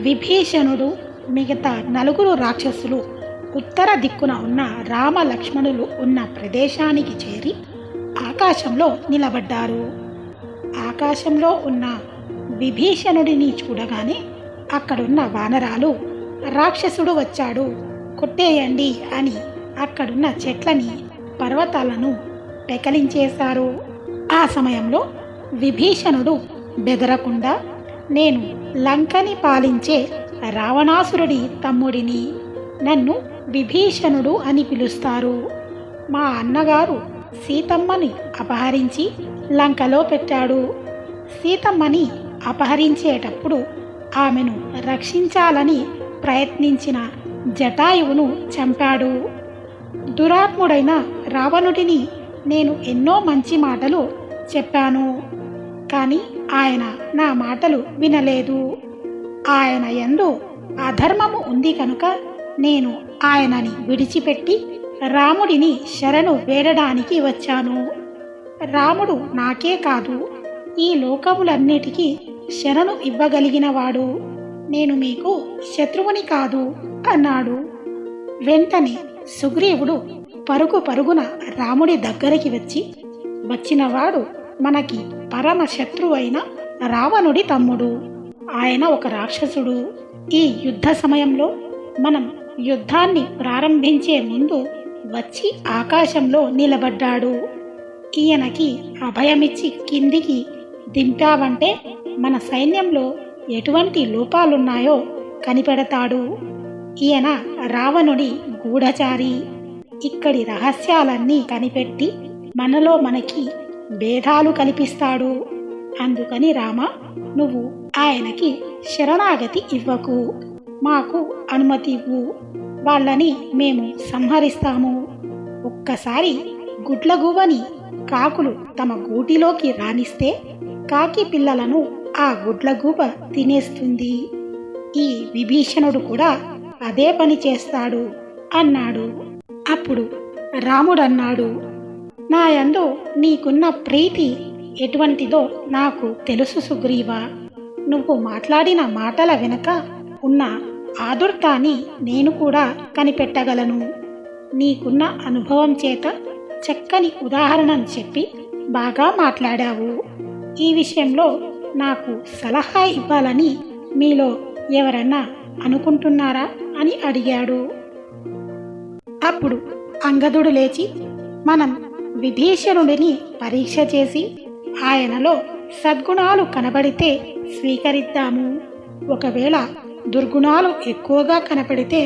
విభీషణుడు మిగతా నలుగురు రాక్షసులు ఉత్తర దిక్కున ఉన్న రామ లక్ష్మణులు ఉన్న ప్రదేశానికి చేరి ఆకాశంలో నిలబడ్డారు. ఆకాశంలో ఉన్న విభీషణుడిని చూడగానే అక్కడున్న వానరాలు రాక్షసుడు వచ్చాడు, కొట్టేయండి అని అక్కడున్న చెట్లని, పర్వతాలను పెకలించేశారు. ఆ సమయంలో విభీషణుడు బెదరకుండా, నేను లంకని పాలించే రావణాసురుడి తమ్ముడిని, నన్ను విభీషణుడు అని పిలుస్తారు. మా అన్నగారు సీతమ్మని అపహరించి లంకలో పెట్టాడు. సీతమ్మని అపహరించేటప్పుడు ఆమెను రక్షించాలని ప్రయత్నించిన జటాయువును చంపాడు. దురాత్ముడైన రావణుడిని నేను ఎన్నో మంచి మాటలు చెప్పాను, కానీ ఆయన నా మాటలు వినలేదు. ఆయన యందు అధర్మము ఉంది కనుక నేను ఆయనని విడిచిపెట్టి రాముడిని శరణు వేడడానికి వచ్చాను. రాముడు నాకే కాదు, ఈ లోకములన్నిటికీ శరణు ఇవ్వగలిగినవాడు. నేను మీకు శత్రువుని కాదు అన్నాడు. వెంటనే సుగ్రీవుడు పరుగు పరుగున రాముడి దగ్గరికి వచ్చినవాడు మనకి పరమ శత్రువైన రావణుడి తమ్ముడు. ఆయన ఒక రాక్షసుడు. ఈ యుద్ధ సమయంలో మనం యుద్ధాన్ని ప్రారంభించే ముందు వచ్చి ఆకాశంలో నిలబడ్డాడు. ఈయనకి అభయమిచ్చి కిందికి దింపావంటే మన సైన్యంలో ఎటువంటి లోపాలున్నాయో కనిపెడతాడు. ఈయన రావణుడి గూఢచారి. ఇక్కడి రహస్యాలన్నీ కనిపెట్టి మనలో మనకి భేదాలు కల్పిస్తాడు. అందుకని రామ, నువ్వు ఆయనకి శరణాగతి ఇవ్వకు, మాకు అనుమతి ఇవ్వు, వాళ్ళని మేము సంహరిస్తాము. ఒక్కసారి గుడ్లగువ్వని కాకులు తమ గూటిలోకి రానిస్తే కాకి పిల్లలను ఆ గుడ్లగూబ తినేస్తుంది. ఈ విభీషణుడు కూడా అదే పని చేస్తాడు అన్నాడు. అప్పుడు రాముడన్నాడు, నా యందు నీకున్న ప్రీతి ఎటువంటిదో నాకు తెలుసు సుగ్రీవా. నువ్వు మాట్లాడిన మాటల వెనుక ఉన్న ఆదుర్తాన్ని నేను కూడా కనిపెట్టగలను. నీకున్న అనుభవం చేత చక్కని ఉదాహరణను చెప్పి బాగా మాట్లాడావు. ఈ విషయంలో నాకు సలహా ఇవ్వాలని మీలో ఎవరన్నా అనుకుంటున్నారా అని అడిగాడు. అప్పుడు అంగదుడు లేచి, మనం విభీషణుడిని పరీక్ష చేసి ఆయనలో సద్గుణాలు కనబడితే స్వీకరిద్దాము, ఒకవేళ దుర్గుణాలు ఎక్కువగా కనపడితే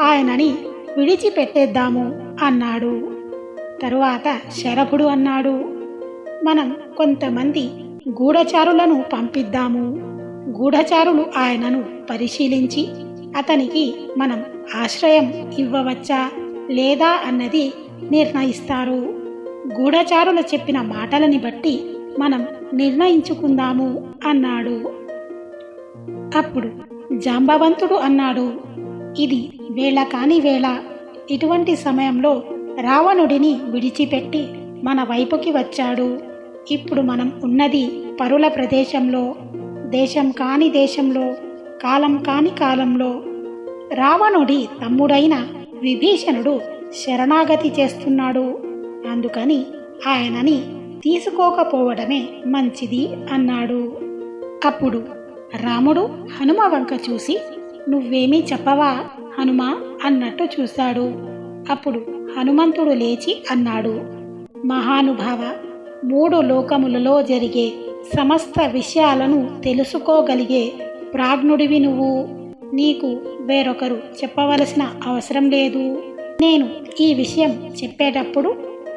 ఆయనని విడిచిపెట్టేద్దాము అన్నాడు. తరువాత శరభుడు అన్నాడు, మనం కొంతమంది గూఢచారులను పంపిద్దాము. గూఢచారులు ఆయనను పరిశీలించి అతనికి మనం ఆశ్రయం ఇవ్వవచ్చా లేదా అన్నది నిర్ణయిస్తారు. గూఢచారులు చెప్పిన మాటలని బట్టి మనం నిర్ణయించుకుందాము అన్నాడు. అప్పుడు జాంబవంతుడు అన్నాడు, ఇది వేళ కాని వేళ. ఇటువంటి సమయంలో రావణుడిని విడిచిపెట్టి మన వైపుకి వచ్చాడు. ఇప్పుడు మనం ఉన్నది పరుల ప్రదేశంలో, దేశం కాని దేశంలో, కాలం కాని కాలంలో. రావణుడి తమ్ముడైన విభీషణుడు శరణాగతి చేస్తున్నాడు. అందుకని ఆయనని తీసుకోకపోవడమే మంచిది అన్నాడు. అప్పుడు రాముడు హనుమ వంక చూసి, నువ్వేమీ చెప్పవా హనుమా అన్నట్టు చూశాడు. అప్పుడు హనుమంతుడు లేచి అన్నాడు, మహానుభావ, 3 లోకములలో జరిగే సమస్త విషయాలను తెలుసుకోగలిగే ప్రాజ్ఞుడివి నువ్వు. నీకు వేరొకరు చెప్పవలసిన అవసరం లేదు. నేను ఈ విషయం చెప్పేటప్పుడు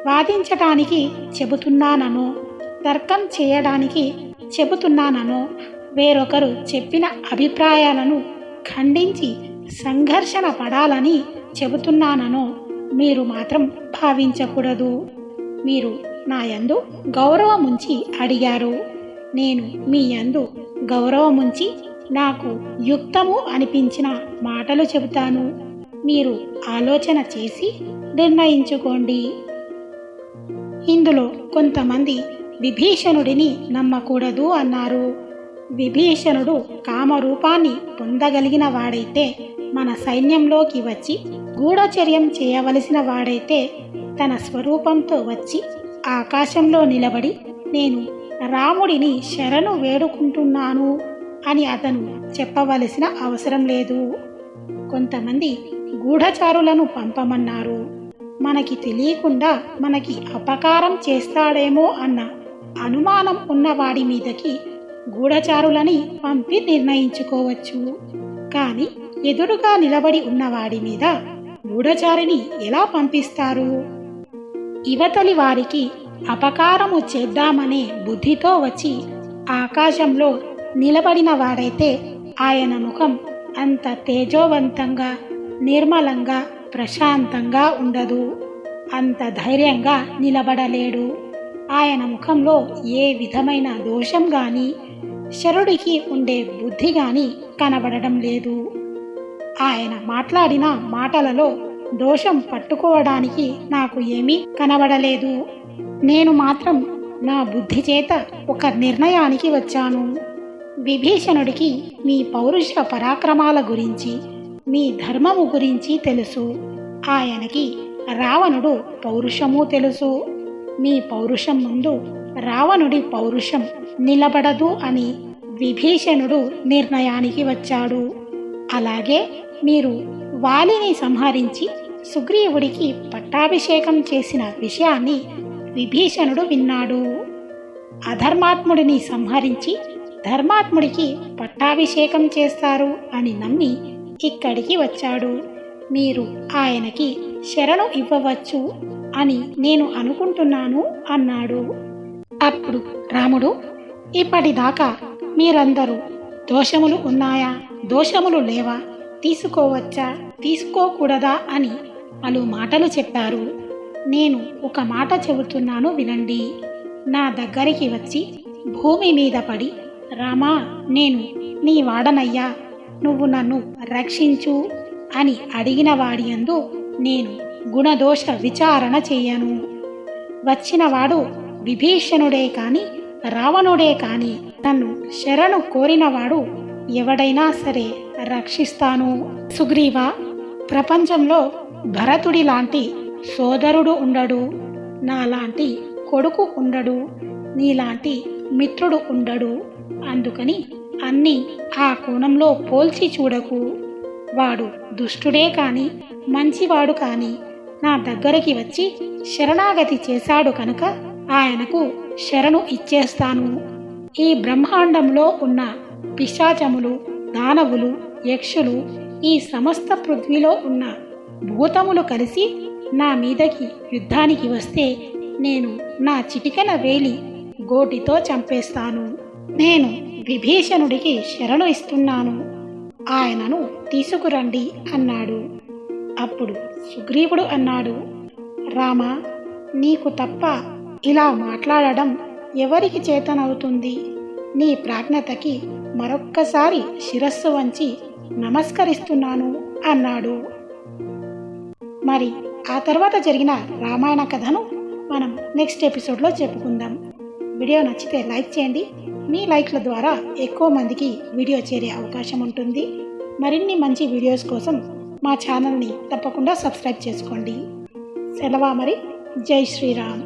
వాదించటానికి చెబుతున్నాననో, తర్కం చేయడానికి చెబుతున్నాననో, వేరొకరు చెప్పిన అభిప్రాయాలను ఖండించి సంఘర్షణ పడాలని చెబుతున్నాననో మీరు మాత్రం భావించకూడదు. మీరు నా యందు గౌరవముంచి అడిగారు. నేను మీ యందు గౌరవముంచి నాకు యుక్తము అనిపించిన మాటలు చెబుతాను. మీరు ఆలోచన చేసి నిర్ణయించుకోండి. ఇందులో కొంతమంది విభీషణుడిని నమ్మకూడదు అన్నారు. విభీషణుడు కామరూపాన్ని పొందగలిగిన వాడైతే మన సైన్యంలోకి వచ్చి గూఢచర్యం చేయవలసిన వాడైతే తన స్వరూపంతో వచ్చి ఆకాశంలో నిలబడి నేను రాముడిని శరణు వేడుకుంటున్నాను అని అతను చెప్పవలసిన అవసరం లేదు. కొంతమంది గూఢచారులను పంపమన్నారు. మనకి తెలియకుండా మనకి అపకారం చేస్తాడేమో అన్న అనుమానం ఉన్నవాడి మీదకి గూఢచారులని పంపి నిర్ణయించుకోవచ్చు. కానీ ఎదురుగా నిలబడి ఉన్నవాడి మీద గూఢచారిని ఎలా పంపిస్తారు? ఇవతలి వారికి అపకారము చేద్దామనే బుద్ధితో వచ్చి ఆకాశంలో నిలబడిన వాడైతే ఆయన ముఖం అంత తేజోవంతంగా, నిర్మలంగా, ప్రశాంతంగా ఉండదు. అంత ధైర్యంగా నిలబడలేడు. ఆయన ముఖంలో ఏ విధమైన దోషం కానీ, శరుడికి ఉండే బుద్ధి కానీ కనబడడం లేదు. ఆయన మాట్లాడిన మాటలలో దోషం పట్టుకోవడానికి నాకు ఏమీ కనబడలేదు. నేను మాత్రం నా బుద్ధి చేత ఒక నిర్ణయానికి వచ్చాను. విభీషణుడికి మీ పౌరుష పరాక్రమాల గురించి, మీ ధర్మము గురించి తెలుసు. ఆయనకి రావణుడు పౌరుషము తెలుసు. మీ పౌరుషం ముందు రావణుడి పౌరుషం నిలబడదు అని విభీషణుడు నిర్ణయానికి వచ్చాడు. అలాగే మీరు వాలిని సంహరించి సుగ్రీవుడికి పట్టాభిషేకం చేసిన విషయాన్ని విభీషణుడు విన్నాడు. అధర్మాత్ముడిని సంహరించి ధర్మాత్ముడికి పట్టాభిషేకం చేస్తారు అని నమ్మి ఇక్కడికి వచ్చాడు. మీరు ఆయనకి శరణు ఇవ్వవచ్చు అని నేను అనుకుంటున్నాను అన్నాడు. అప్పుడు రాముడు, ఇప్పటిదాకా మీరందరూ దోషములు ఉన్నాయా, దోషములు లేవా, తీసుకోవచ్చా, తీసుకోకూడదా అని పలు మాటలు చెప్పారు. నేను ఒక మాట చెబుతున్నాను వినండి. నా దగ్గరికి వచ్చి భూమి మీద పడి, రామా నేను నీ వాడనయ్యా, నువ్వు నన్ను రక్షించు అని అడిగిన వాడి యందు నేను గుణదోష విచారణ చెయ్యను. వచ్చినవాడు విభీషణుడే కాని రావణుడే కాని నన్ను శరణు కోరినవాడు ఎవడైనా సరే రక్షిస్తాను. సుగ్రీవ, ప్రపంచంలో భరతుడి లాంటి సోదరుడు ఉండడు, నాలాంటి కొడుకు ఉండడు, నీలాంటి మిత్రుడు ఉండడు. అందుకని అన్నీ ఆ కోణంలో పోల్చి చూడకు. వాడు దుష్టుడే కాని మంచివాడు కాని నా దగ్గరికి వచ్చి శరణాగతి చేశాడు కనుక ఆయనకు శరణు ఇచ్చేస్తాను. ఈ బ్రహ్మాండంలో ఉన్న పిశాచములు, దానవులు, యక్షులు, ఈ సమస్త పృథ్వీలో ఉన్న భూతములు కలిసి నా మీదకి యుద్ధానికి వస్తే నేను నా చిటికెన వేలి గోటితో చంపేస్తాను. నేను విభీషణుడికి శరణు ఇస్తున్నాను, ఆయనను తీసుకురండి అన్నాడు. అప్పుడు సుగ్రీవుడు అన్నాడు, రామ, నీకు తప్ప ఇలా మాట్లాడడం ఎవరికి చేతనవుతుంది? నీ ప్రాజ్ఞతకి మరొక్కసారి శిరస్సు వంచి నమస్కరిస్తున్నాను అన్నాడు. మరి ఆ తర్వాత జరిగిన రామాయణ కథను మనం నెక్స్ట్ ఎపిసోడ్లో చెప్పుకుందాం. వీడియో నచ్చితే లైక్ చేయండి. మీ లైక్ల ద్వారా ఎక్కువ మందికి వీడియో చేరే అవకాశం ఉంటుంది. మరిన్ని మంచి వీడియోస్ కోసం మా ఛానల్ని తప్పకుండా సబ్స్క్రైబ్ చేసుకోండి. సెలవా మరి. జై శ్రీరామ్.